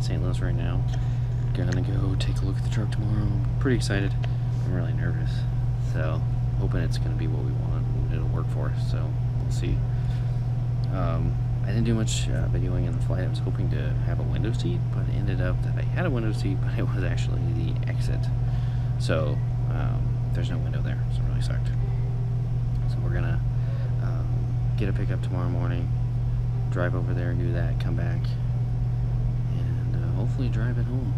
St. Louis right now. Gonna go take a look at the truck tomorrow. I'm pretty excited. I'm really nervous. So, hoping it's gonna be what we want and it'll work for us. So, we'll see. I didn't do much videoing in the flight. I was hoping to have a window seat, but it ended up that I had a window seat, but it was actually the exit. So, there's no window there, so it really sucked. So we're gonna get a pickup tomorrow morning, drive over there and do that, come back, and hopefully drive it home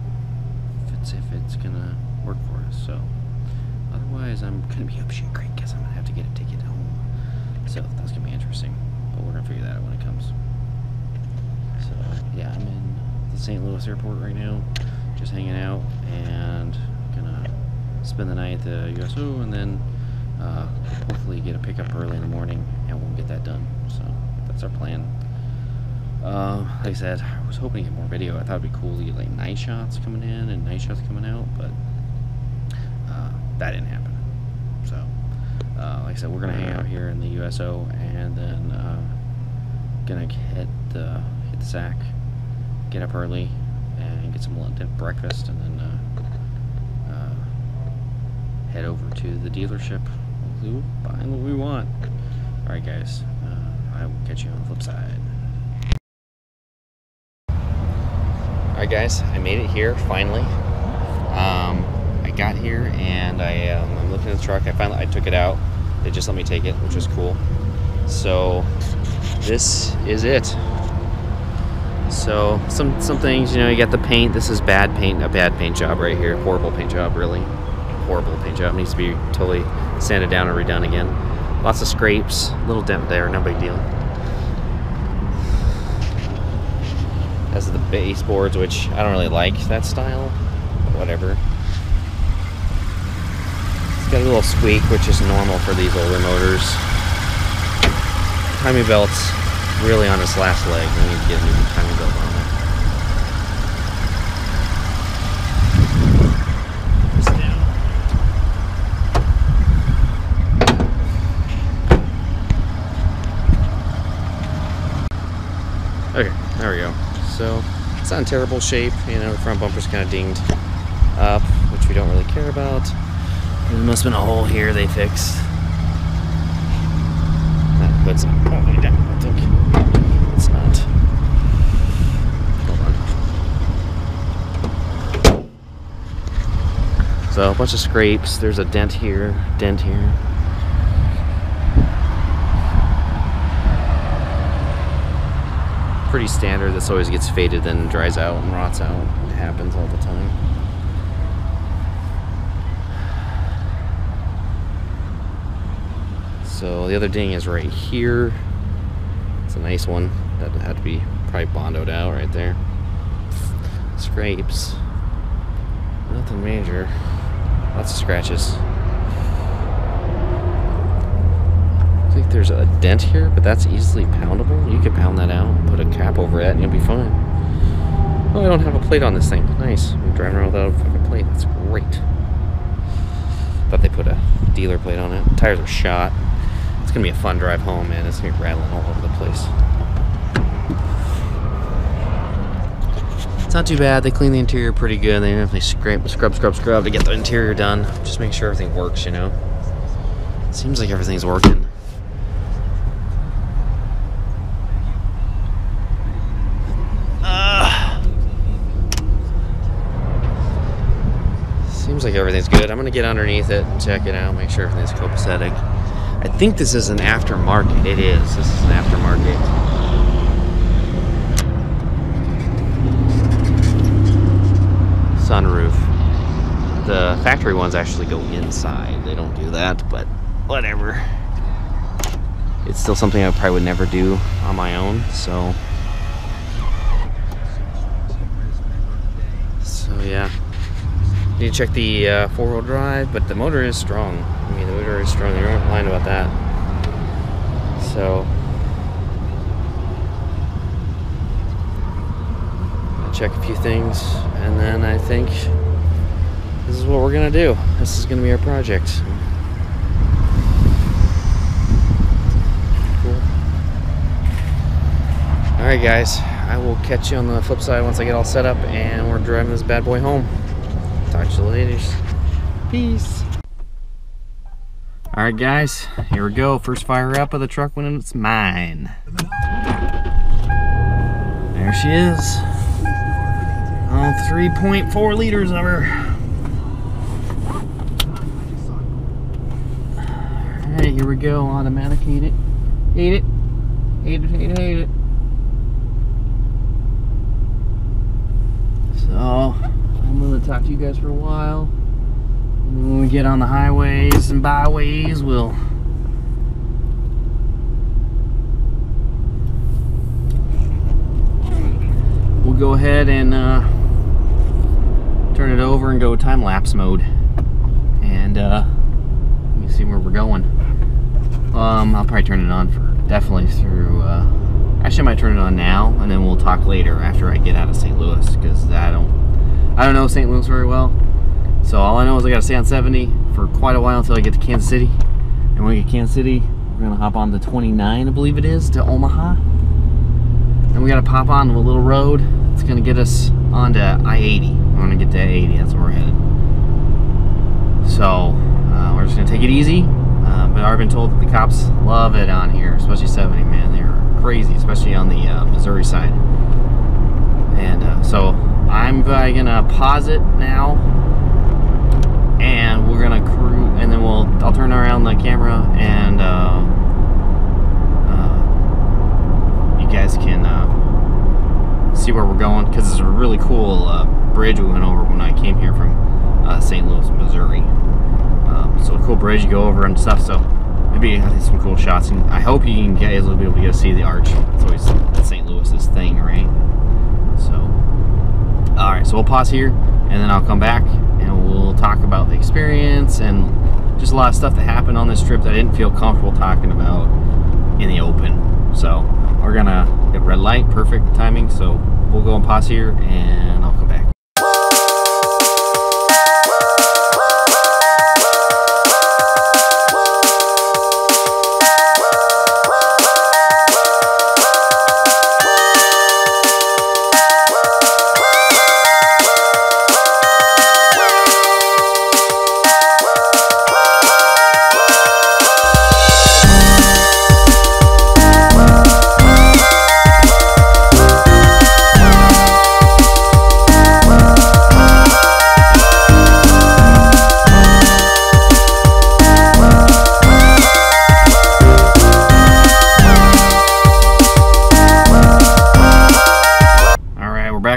if it's gonna work for us. So otherwise I'm gonna be up shit creek because I'm gonna have to get a ticket home. So that's gonna be interesting, but we're gonna figure that out when it comes. So yeah, I'm in the St. Louis airport right now, just hanging out and gonna spend the night at the USO and then hopefully get a pickup early in the morning and we'll get that done. So that's our plan. Like I said, I was hoping to get more video. I thought it'd be cool to get like night shots coming in and night shots coming out, but that didn't happen. So like I said, we're gonna hang out here in the USO and then gonna hit the SAC, get up early and get some breakfast, and then head over to the dealership. Hopefully we'll find what we want. Alright guys, I will catch you on the flip side. Alright guys, I made it here finally. I got here and I'm looking at the truck. I took it out. They just let me take it, which was cool. So this is it. So some things, you know, you got the paint. This is bad paint, a bad paint job right here. Horrible paint job, really. Horrible paint job. Needs to be totally sanded down and redone again. Lots of scrapes, little dent there, no big deal. Has the baseboards, which I don't really like that style, but whatever. It's got a little squeak, which is normal for these older motors. Timing belt's really on its last leg. We need to get a new timing belt on it. Okay, there we go. So it's not in terrible shape, you know. The front bumper's kind of dinged up, which we don't really care about. There must have been a hole here they fixed. That hood's all the way down, I think. It's not. Hold on. So a bunch of scrapes. There's a dent here, dent here. Pretty standard. This always gets faded and dries out and rots out. It happens all the time. So the other ding is right here. It's a nice one. That had to be probably bondoed out right there. Scrapes. Nothing major. Lots of scratches. I think there's a dent here, but that's easily poundable. You can pound that out, put a cap over it, and you'll be fine. Oh, I don't have a plate on this thing. Nice. I'm driving around without a fucking plate. That's great. Thought they put a dealer plate on it. Tires are shot. It's gonna be a fun drive home, man. It's gonna be rattling all over the place. It's not too bad. They clean the interior pretty good. They definitely scrub to get the interior done. Just make sure everything works, you know. Seems like everything's working. Seems like everything's good. I'm gonna get underneath it and check it out, make sure everything's copacetic. I think this is an aftermarket. It is. This is an aftermarket. Sunroof. The factory ones actually go inside. They don't do that, but whatever. It's still something I probably would never do on my own, so yeah. Need to check the four-wheel drive, but the motor is strong. I mean, the motor is strong. You're not lying about that. So I'll check a few things, and then I think this is what we're gonna do. This is gonna be our project. Cool. All right, guys. I will catch you on the flip side once I get all set up and we're driving this bad boy home. Talk to you later. Peace. Alright guys, here we go. First fire up of the truck when it's mine. There she is. Oh, 3.4 liters of her. Alright, here we go. Automatic, hate it. Hate it. Hate it, hate it, hate it. So, I'm going to talk to you guys for a while. And when we get on the highways and byways, we'll go ahead and turn it over and go time-lapse mode. And you can see where we're going. I'll probably turn it on for definitely through actually I might turn it on now and then we'll talk later after I get out of St. Louis, because I don't know St. Louis very well. So all I know is I gotta stay on 70 for quite a while until I get to Kansas City. And when we get to Kansas City, we're gonna hop on the 29, I believe it is, to Omaha. And we gotta pop on a little road. It's gonna get us onto I-80. We're gonna get to I-80, that's where we're headed. So we're just gonna take it easy. But I've been told that the cops love it on here, especially 70, man. They're crazy, especially on the Missouri side. And so I'm gonna pause it now, and we're gonna cruise, and then I'll turn around the camera, and you guys can see where we're going, because it's a really cool bridge we went over when I came here from St. Louis, Missouri. So a cool bridge you go over and stuff, so maybe I think some cool shots, and I hope you guys will be able to get to see the arch. It's always St. Louis's thing, right? So, alright, so we'll pause here, and then I'll come back, and we'll talk about the experience, and just a lot of stuff that happened on this trip that I didn't feel comfortable talking about in the open. So, we're gonna get red light, perfect timing, so we'll go and pause here, and I'll come back.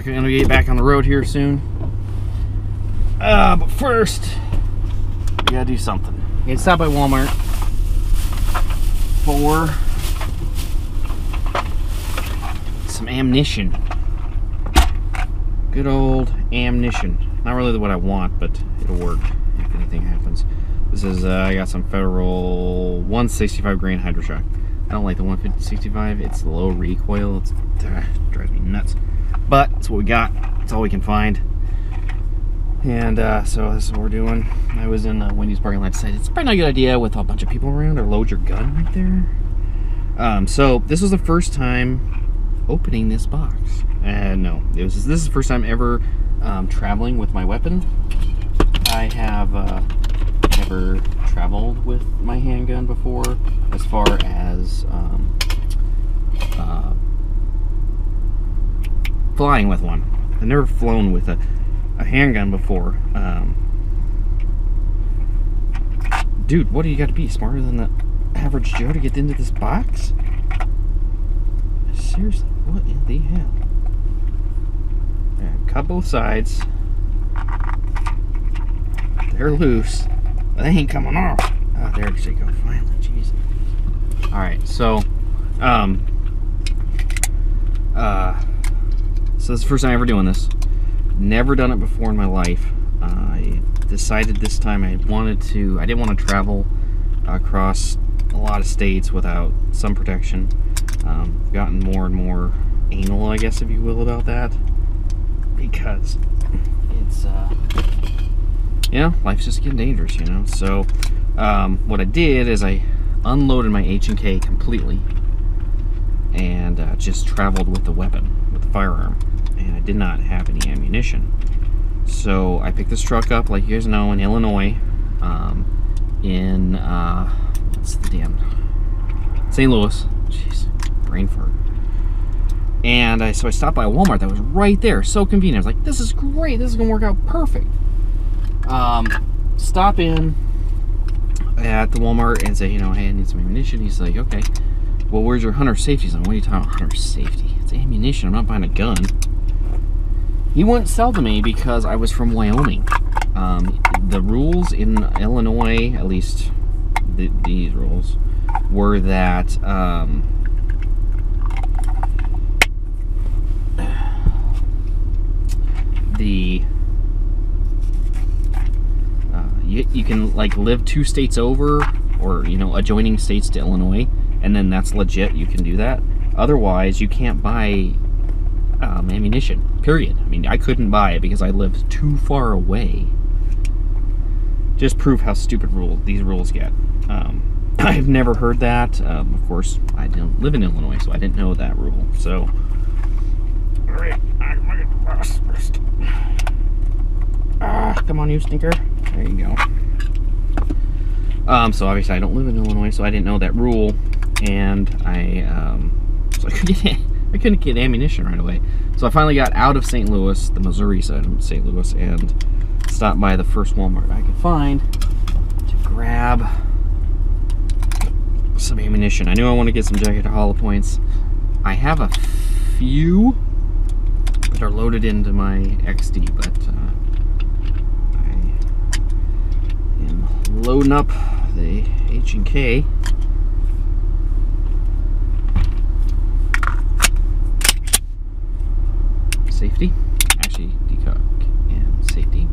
We're gonna get back on the road here soon. But first, we gotta do something. We gotta stop by Walmart for some ammunition. Good old ammunition. Not really what I want, but it'll work if anything happens. This is, I got some Federal 165 grain Hydroshock. I don't like the 165. It's low recoil. It drives me nuts. But that's what we got. That's all we can find. And so this is what we're doing. I was in Wendy's parking lot, decided it's probably not a good idea with a bunch of people around or load your gun right there. So this was the first time opening this box. No, this is the first time ever traveling with my weapon. I have never traveled with my handgun before, as far as flying with one. I've never flown with a handgun before. Dude, what do you got to be smarter than the average Joe to get into this box? Seriously, what in the hell? Yeah, cut both sides. They're loose. They ain't coming off. Oh, there you go. Finally, Jesus. All right, so, so this is the first time ever doing this. Never done it before in my life. I decided this time I didn't want to travel across a lot of states without some protection. Gotten more and more anal, I guess, if you will, about that, because it's you know, life's just getting dangerous, you know. So what I did is I unloaded my H&K completely and just traveled with the weapon, with the firearm, and I did not have any ammunition. So I picked this truck up, like you guys know, in Illinois, what's the damn, St. Louis. Jeez, brain fart. And so I stopped by a Walmart that was right there, so convenient. I was like, this is great, this is gonna work out perfect. Stop in at the Walmart and say, you know, hey, I need some ammunition. He's like, okay, well, where's your hunter safety zone? What are you talking about, hunter safety? It's ammunition, I'm not buying a gun. He wouldn't sell to me because I was from Wyoming. The rules in Illinois, at least these rules, were that you can like live 2 states over, or you know, adjoining states to Illinois, and then that's legit, you can do that. Otherwise you can't buy ammunition, period. I mean, I couldn't buy it because I lived too far away. Just prove how stupid these rules get. I've never heard that. Of course, I don't live in Illinois, so I didn't know that rule. So, all right, I'm gonna get the last first. Come on, you stinker. There you go. So obviously I don't live in Illinois, so I didn't know that rule, and so I couldn't get ammunition right away. So I finally got out of St. Louis, the Missouri side of St. Louis, and stopped by the first Walmart I could find to grab some ammunition. I knew I wanted to get some jacket hollow points. I have a few that are loaded into my XD, but I am loading up the H&K. Safety, actually decock and safety,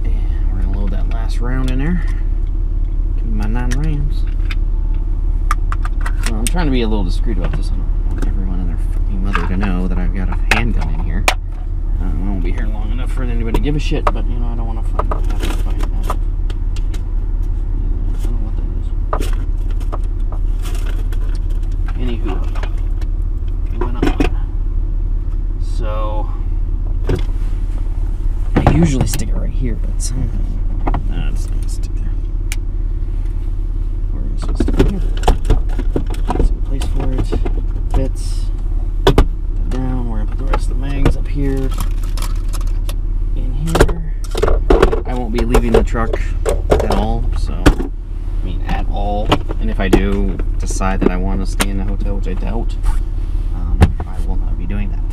and we're gonna load that last round in there. Give me my 9 rounds. So I'm trying to be a little discreet about this. I don't want everyone and their fucking mother to know that I've got a handgun in here. I won't be here long enough for anybody to give a shit, but you know, I don't want to fight. I don't know what that is. Anywho, we went on. So I usually stick it right here, but somehow it's not gonna stick there. We're just gonna stick it here. Get some place for it. Fits. Put that down. We're gonna put the rest of the mags up here. In here. I won't be leaving the truck at all, so I mean at all. And if I do decide that I want to stay in the hotel, which I doubt, I will not be doing that.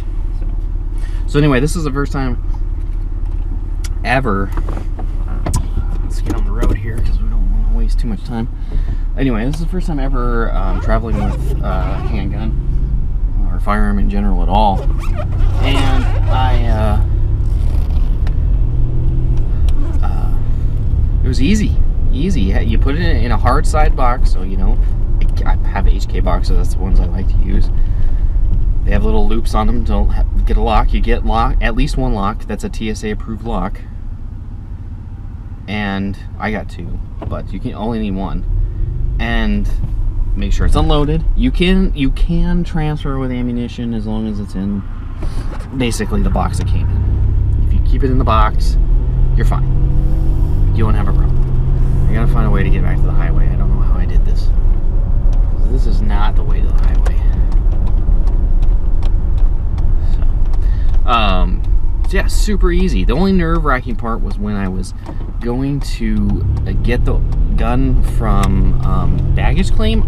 So anyway, this is the first time ever. Let's get on the road here because we don't want to waste too much time. Anyway, this is the first time ever traveling with a handgun or firearm in general at all, and it was easy. You put it in a hard side box, so you know. I have HK boxes. That's the ones I like to use. They have little loops on them to get a lock. You get at least 1 lock. That's a TSA approved lock. And I got 2, but you can only need 1. And make sure it's unloaded. You can transfer with ammunition as long as it's in basically the box it came in. If you keep it in the box, you're fine. You won't have a problem. You gotta find a way to get back to the highway. I don't know how I did this. This is not the way to the highway. So yeah, super easy. The only nerve-wracking part was when I was going to get the gun from baggage claim.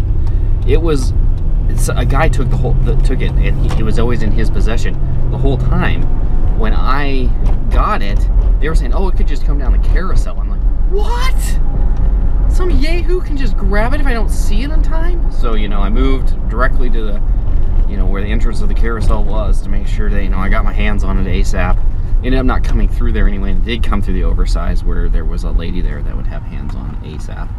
A guy took it, and it was always in his possession the whole time. When I got it, they were saying, "Oh, it could just come down the carousel." I'm like, "What? Some yahoo can just grab it if I don't see it on time?" So you know, I moved directly to the, you know, where the entrance of the carousel was to make sure that, you know, I got my hands on it ASAP. Ended up not coming through there anyway, and it did come through the oversized where there was a lady there that would have hands on ASAP.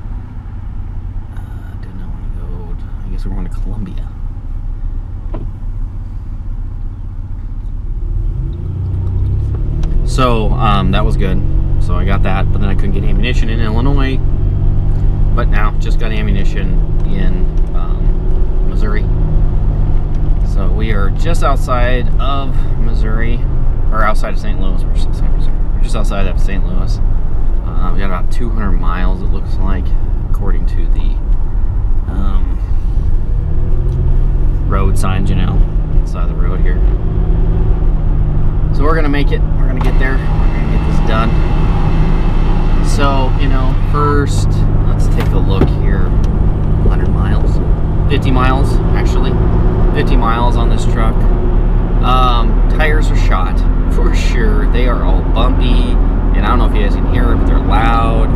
Did not want to go, I guess we're going to Columbia. So, that was good. So I got that, but then I couldn't get ammunition in Illinois. But now, just got ammunition in Missouri. So we are just outside of Missouri, or outside of St. Louis. We're just outside of Missouri. We're just outside of St. Louis. We got about 200 miles, it looks like, according to the road signs, you know, side of the road here. So we're gonna make it. We're gonna get there. We're gonna get this done. So, you know, first, let's take a look here. 100 miles, 50 miles actually, 50 miles on this truck. Tires are shot for sure. They are all bumpy, and I don't know if you guys can hear it, but they're loud.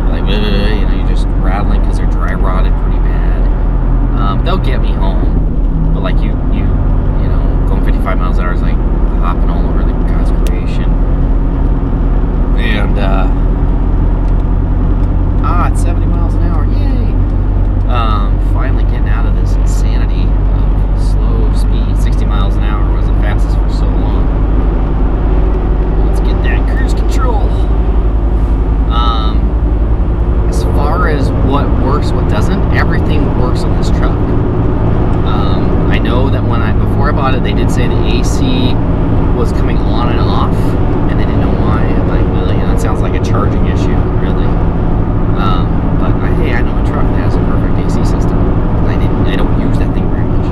Like, you know, you're just rattling because they're dry rotted pretty bad. They'll get me home. But like you know, going 55 miles an hour is like hopping all over the God's creation. And it's 70 miles an hour, yay! Finally getting out of this insanity of slow speed. 60 miles an hour was the fastest for so long. Let's get that cruise control. As far as what works, what doesn't, everything works on this truck. I know that before I bought it, they did say the AC was coming on and off, and they didn't know why. I'm like, well, you know, it sounds like a charging issue, really. But hey, I know a truck that has a perfect AC system. I don't use that thing very much.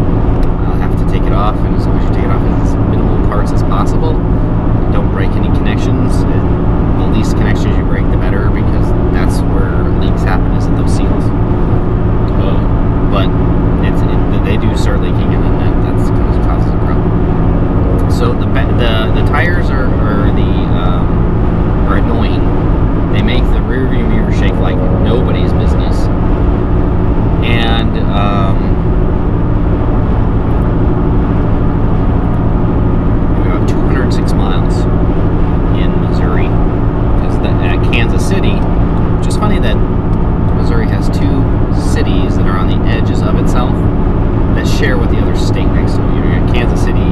I'll have to take it off, and as long as you take it off with as minimal parts as possible, don't break any connections. The least connections you break, the better, because that's where leaks happen, is at those seals. But they do start leaking, and then that causes a problem. So the tires are annoying. They make the rear view mirror shake like nobody's business, and we got 206 miles in Missouri, because at Kansas City, which is funny that Missouri has two cities that are on the edges of itself that share with the other state next to it. You got Kansas City,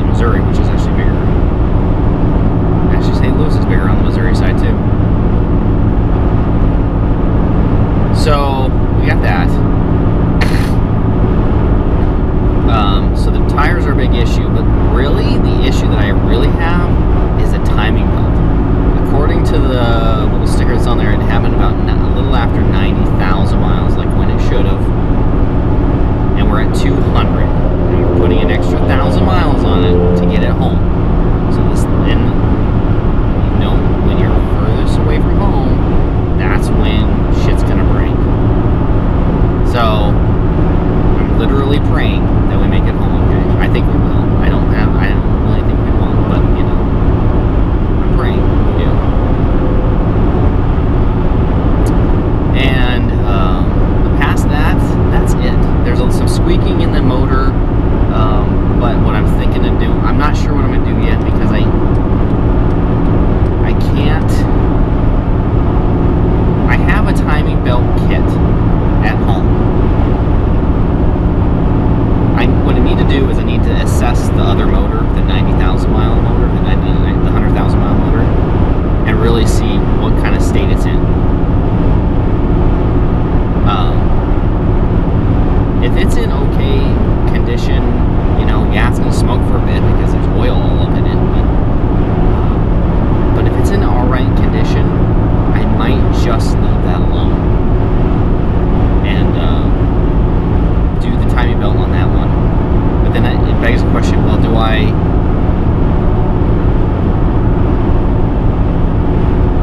Missouri, which is actually bigger. Actually, St. Louis is bigger on the Missouri side too. So we got that. So the tires are a big issue, but really the issue that I really have is the timing belt. According to the little sticker that's on there, it happened about a little after 90,000 miles, like when it should have. And we're at 200. And you're putting an extra 1,000 miles on it to get it home. So this, and you know, when you're furthest away from home, that's when shit's gonna break. So I'm literally praying that we make it home okay. I think we will. I don't really think we won't, but you know, I'm praying we do. And past that, that's it. There's some squeaking in the motor, but what I'm thinking to do, I'm not sure what I'm gonna do yet, because I can't. I have a timing belt kit at home. What I need to do is I need to assess the other motor, the 90,000 mile motor, the 100,000 mile motor, and really see what kind of state it's in. If it's in okay condition, you know, yeah, it's gonna smoke for a bit because there's oil all up in it. But if it's in alright condition, I might just leave that alone and do the timing belt on that one. But then it begs the question: well, do I?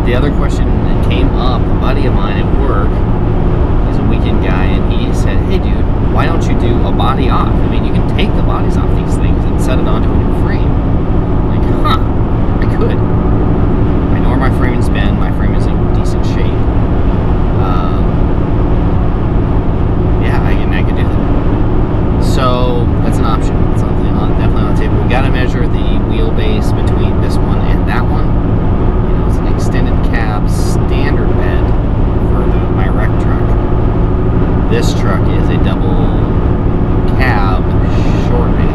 The other question that came up, a buddy of mine at work, he's a weekend guy, and he said, "Hey, dude, why don't you do a body off? I mean, you can take the bodies off these things and set it onto a new frame." I'm like, I could. I know where my framing's been. My frame is in decent shape. Yeah, I could do that. So that's an option. It's definitely on the table. We got to measure the wheelbase between this one and that one. You know, it's an extended cab standard bed for my wreck truck. This truck is a double cab short bed.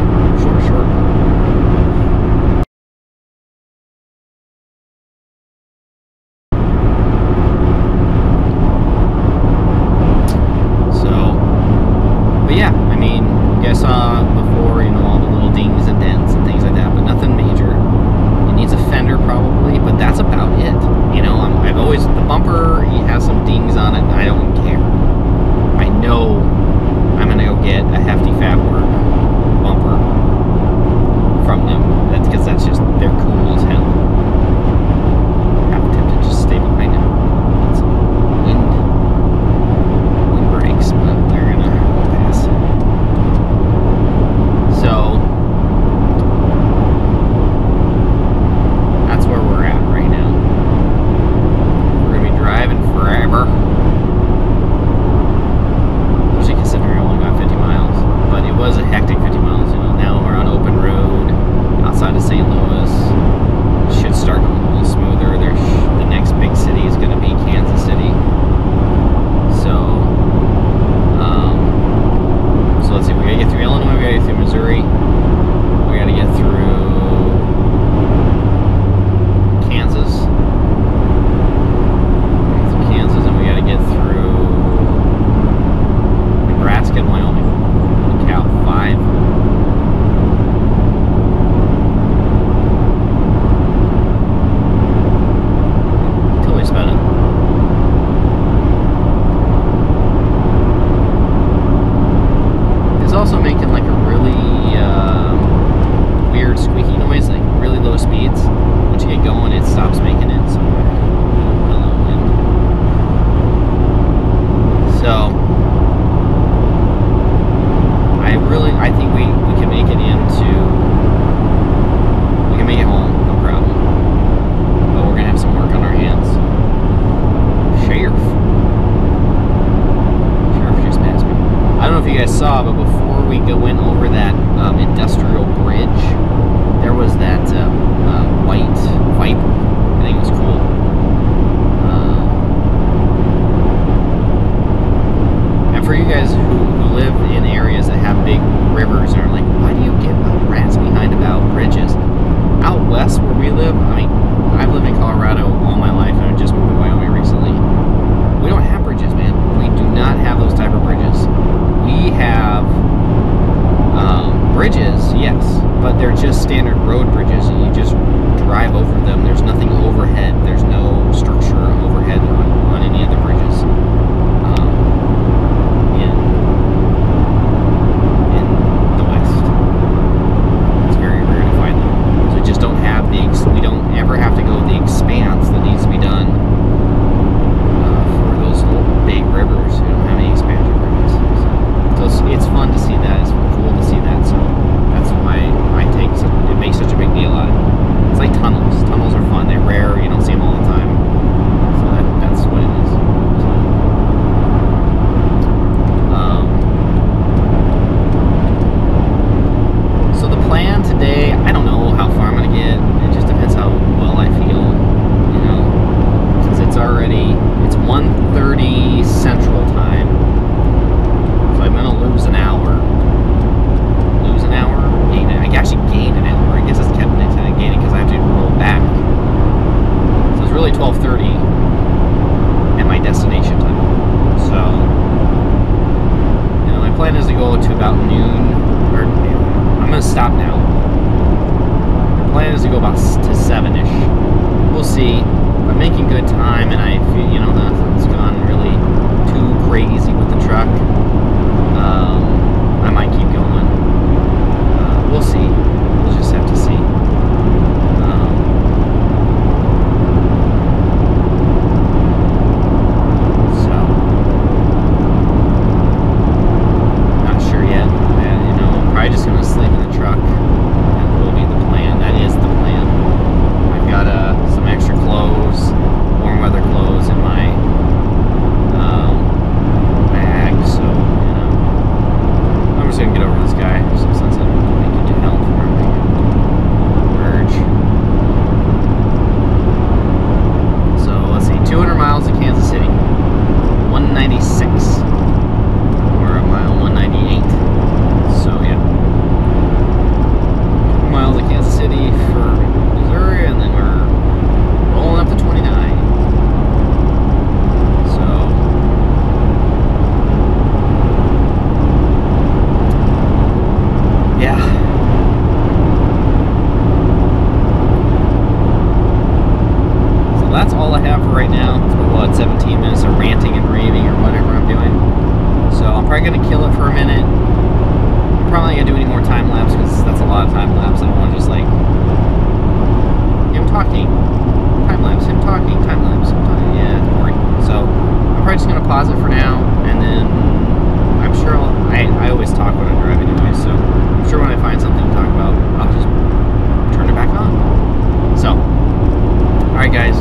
to go about to 7-ish. We'll see. I'm making good time, and I feel, you know, nothing's gone really too crazy with the truck. I might keep going. We'll see. We'll just have to see. That's all I have for right now. For what, 17 minutes of ranting and raving or whatever I'm doing. So I'm probably going to kill it for a minute. I'm probably not going to do any more time lapse because that's a lot of time lapse. I don't want to just like him talking, time lapse, him talking, time lapse, him talking. Yeah, it's boring. So I'm probably just going to pause it for now, and then I'm sure I always talk when I'm driving anyway. So I'm sure when I find something to talk about, I'll just turn it back on. So, all right, guys.